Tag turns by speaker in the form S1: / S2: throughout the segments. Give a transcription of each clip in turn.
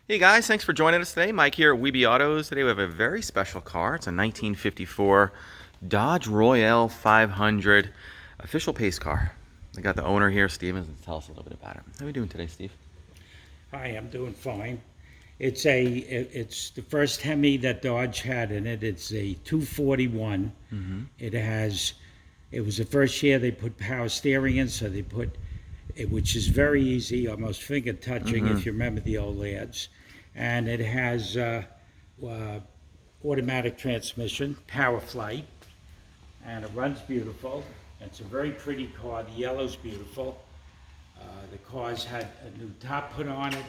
S1: Hey guys, thanks for joining us today. Mike here at Weeby Autos. Today we have a very special car. It's a 1954 Dodge Royale 500 official pace car. I got the owner here, Steven, to tell us a little bit about it. How are we doing today, Steve?
S2: Hi, I'm doing fine. It's the first Hemi that Dodge had in it. It's a 241. It was the first year they put power steering in, so they put it, which is very easy, almost finger touching if you remember the old ads. And it has automatic transmission, power flight, and it runs beautiful. It's a very pretty car. The yellow's beautiful. The car's had a new top put on it.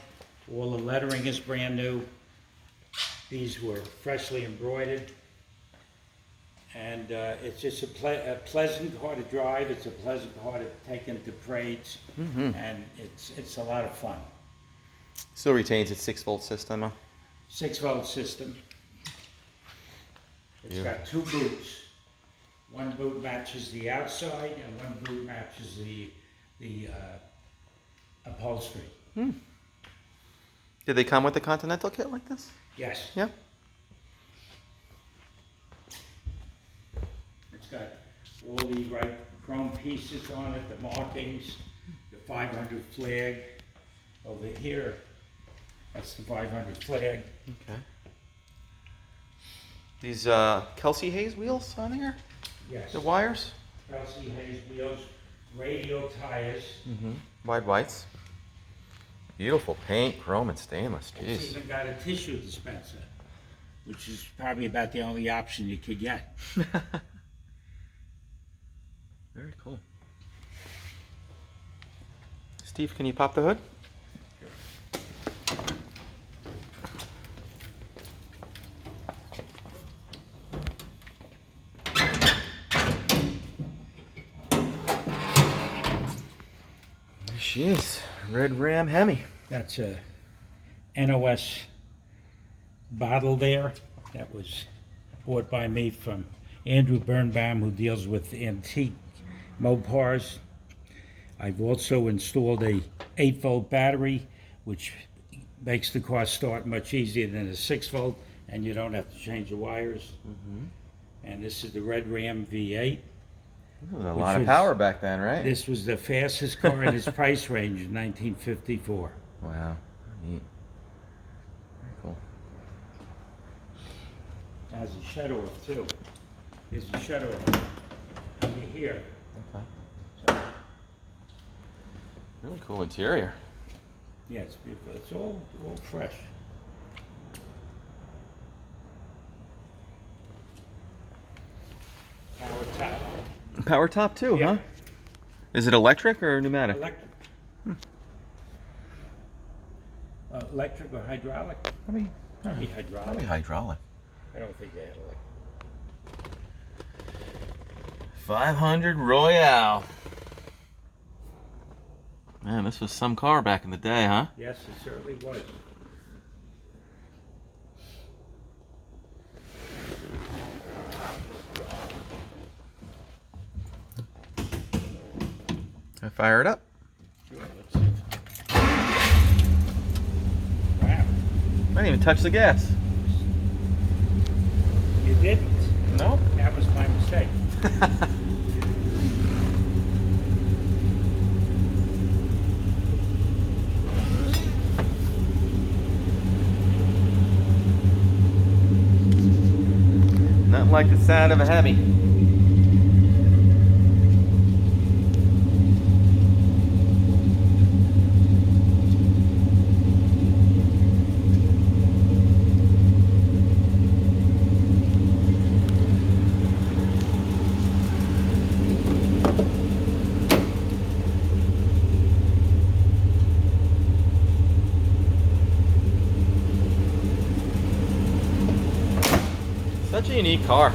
S2: All the lettering is brand new. These were freshly embroidered. And it's just a pleasant car to drive. It's a pleasant car to take into parades. And it's a lot of fun.
S1: Still retains its 6-volt system, huh?
S2: 6-volt system. It's got two boots. One boot matches the outside, and one boot matches the upholstery.
S1: Did they come with the Continental kit like this?
S2: Yes.
S1: Yeah.
S2: It's got all the right chrome pieces on it, the markings, the 500 flag. Over here, that's the 500 flag.
S1: Okay. These Kelsey Hayes wheels on here?
S2: Yes.
S1: The wires?
S2: Kelsey Hayes wheels, radial tires.
S1: Wide whites. Beautiful paint, chrome and stainless.
S2: It's
S1: Jeez.
S2: even got a tissue dispenser, which is probably about the only option you could get.
S1: Very cool. Steve, can you pop the hood? There she is. Red Ram HEMI.
S2: That's a NOS bottle there. That was bought by me from Andrew Birnbaum, who deals with antique Mopars. I've also installed a 8-volt battery, which makes the car start much easier than a 6-volt, and you don't have to change the wires. And this is the Red Ram V8.
S1: There was a lot of power back then, right?
S2: This was the fastest car in its price range in 1954.
S1: Wow. Neat. Very cool.
S2: It has a shed off too. There's a shed off under here.
S1: Okay.
S2: So,
S1: Really cool interior.
S2: yeah, it's beautiful. It's all fresh. Power top.
S1: Power top too,
S2: Yeah.
S1: huh? Is it electric or pneumatic?
S2: Electric. Electric or hydraulic?
S1: Probably
S2: Probably hydraulic.
S1: hydraulic.
S2: I don't think they had electric.
S1: 500 Royale. Man, this was some car back in the day, huh?
S2: Yes, it certainly was.
S1: I fire it up.
S2: Sure, let's see. Wow,
S1: I didn't even touch the gas.
S2: you didn't.
S1: No?
S2: That was my mistake.
S1: Nothing like the sound of a Hemi. Such a unique car.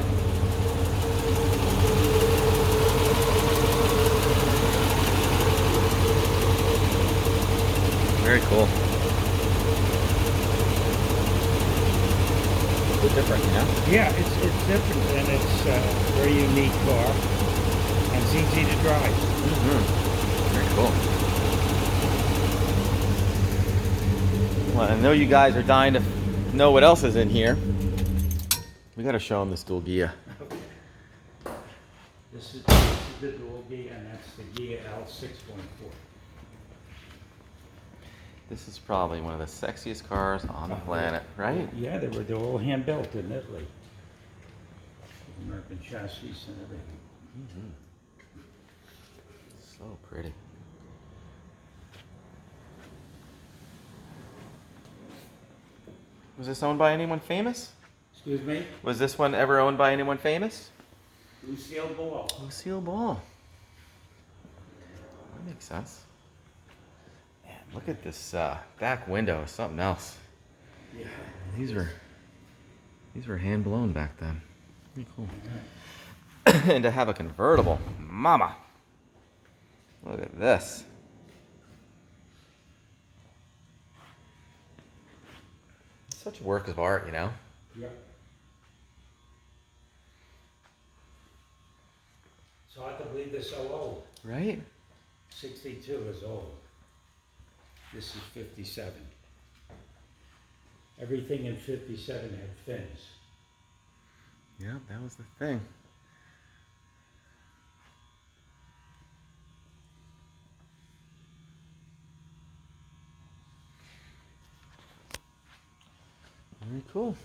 S1: Very cool. A bit different, you know?
S2: Yeah, it's different and it's a very unique car and it's easy to drive.
S1: Very cool. Well, I know you guys are dying to know what else is in here. We gotta show them this dual gear.
S2: This is the dual gear, and that's the gear L6.4.
S1: This is probably one of the sexiest cars on the planet, right?
S2: Yeah, they're all hand built in Italy. American chassis and everything.
S1: So pretty. Was this owned by anyone famous?
S2: Excuse me?
S1: Was this one ever owned by anyone famous?
S2: Lucille Ball.
S1: Lucille Ball. That makes sense. Man, look at this back window. Something else.
S2: Yeah.
S1: These were hand blown back then. Pretty cool. And to have a convertible, mama. Look at this. It's such a work of art, you know.
S2: Yep. It's hard to believe they're so old.
S1: Right?
S2: 62 is old. This is 57. Everything in 57 had fins.
S1: Yeah, that was the thing. Very cool.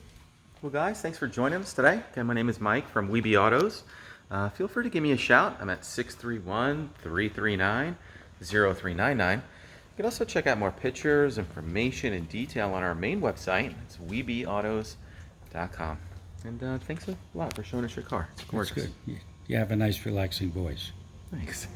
S1: Well, guys, thanks for joining us today. Again, my name is Mike from Weeby Autos. Feel free to give me a shout. I'm at 631-339-0399. You can also check out more pictures, information, and detail on our main website. It's weebyautos.com. And thanks a lot for showing us your car. It's gorgeous.
S2: That's good. You have a nice, relaxing voice.
S1: Thanks.